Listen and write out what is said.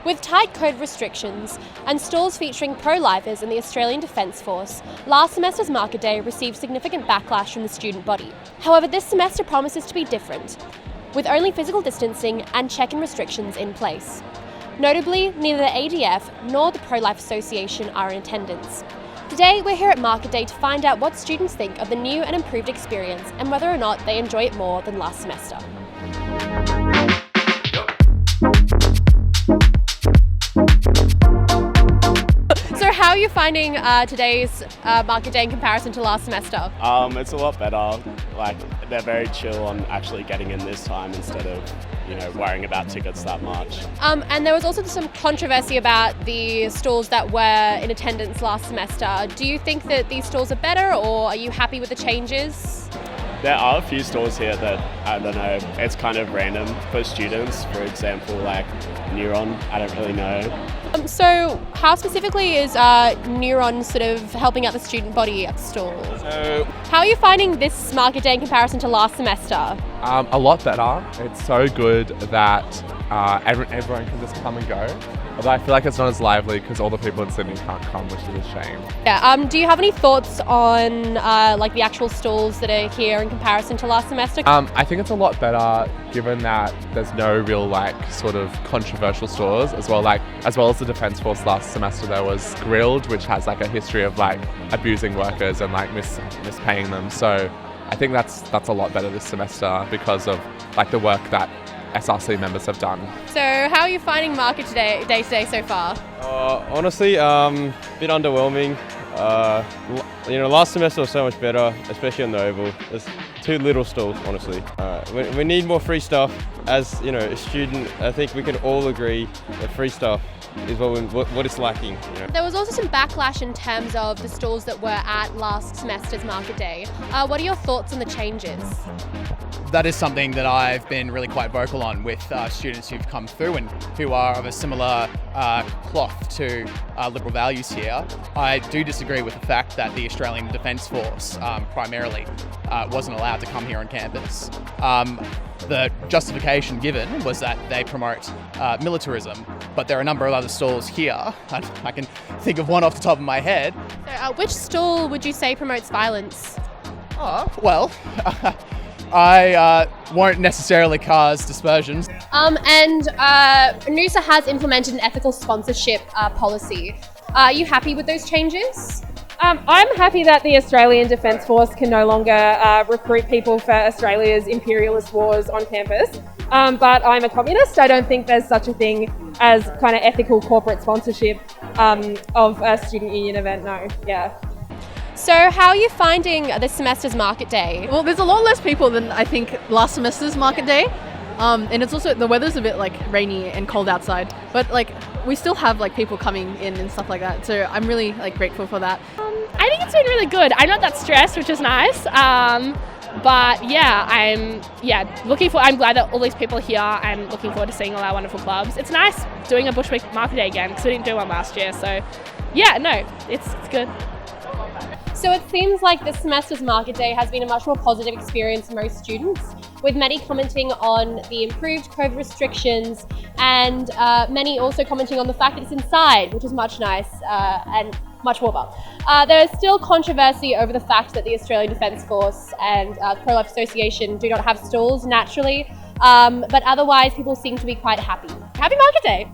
With tight code restrictions and stalls featuring pro-lifers and the Australian Defence Force, last semester's market day received significant backlash from the student body. However, this semester promises to be different, with only physical distancing and check-in restrictions in place. Notably, neither the ADF nor the Pro-Life Association are in attendance. Today, we're here at Market Day to find out what students think of the new and improved experience and whether or not they enjoy it more than last semester. So how are you finding today's Market Day in comparison to last semester? It's a lot better. Like, they're very chill on actually getting in this time instead of, worrying about tickets that much. And there was also some controversy about the stalls that were in attendance last semester. Do you think that these stalls are better, or are you happy with the changes? There are a few stalls here that, I don't know, it's kind of random for students. For example, like Neuron, I don't really know. So how specifically is Neuron sort of helping out the student body at the stall? How are you finding this market day in comparison to last semester? A lot better. It's so good that everyone can just come and go. Although I feel like it's not as lively because all the people in Sydney can't come, which is a shame. Yeah. Do you have any thoughts on like the actual stalls that are here in comparison to last semester? I think it's a lot better given that there's no real sort of controversial stalls as well as the Defence Force last semester. There was Grilled, which has a history of abusing workers and mispaying them. So I think that's a lot better this semester because of the work that SRC members have done. So how are you finding Market Day today so far? Honestly, bit underwhelming. Last semester was so much better, especially on the Oval. There's too little stalls, honestly. We need more free stuff. As a student, I think we can all agree that free stuff is what it's lacking. There was also some backlash in terms of the stalls that were at last semester's Market Day. What are your thoughts on the changes? That is something that I've been really quite vocal on with students who've come through and who are of a similar cloth to Liberal values here. I do disagree with the fact that the Australian Defence Force primarily wasn't allowed to come here on campus. The justification given was that they promote militarism, but there are a number of other stalls here. I can think of one off the top of my head. So, which stall would you say promotes violence? Well, I won't necessarily cause dispersions. And Noosa has implemented an ethical sponsorship policy. Are you happy with those changes? I'm happy that the Australian Defence Force can no longer recruit people for Australia's imperialist wars on campus. But I'm a communist. I don't think there's such a thing as kind of ethical corporate sponsorship of a student union event, no. Yeah. So how are you finding this semester's Market Day? Well, there's a lot less people than I think last semester's Market Day. And it's also, the weather's a bit rainy and cold outside, but we still have people coming in and stuff like that. So I'm really grateful for that. I think it's been really good. I'm not that stressed, which is nice. But yeah, I'm glad that all these people are here. I'm looking forward to seeing all our wonderful clubs. It's nice doing a Bushwick Market Day again because we didn't do one last year. So yeah, no, it's good. So it seems like this semester's Market Day has been a much more positive experience for most students, with many commenting on the improved COVID restrictions and many also commenting on the fact that it's inside, which is much nice and much warmer. There is still controversy over the fact that the Australian Defence Force and Pro-Life Association do not have stalls naturally, but otherwise people seem to be quite happy. Happy Market Day!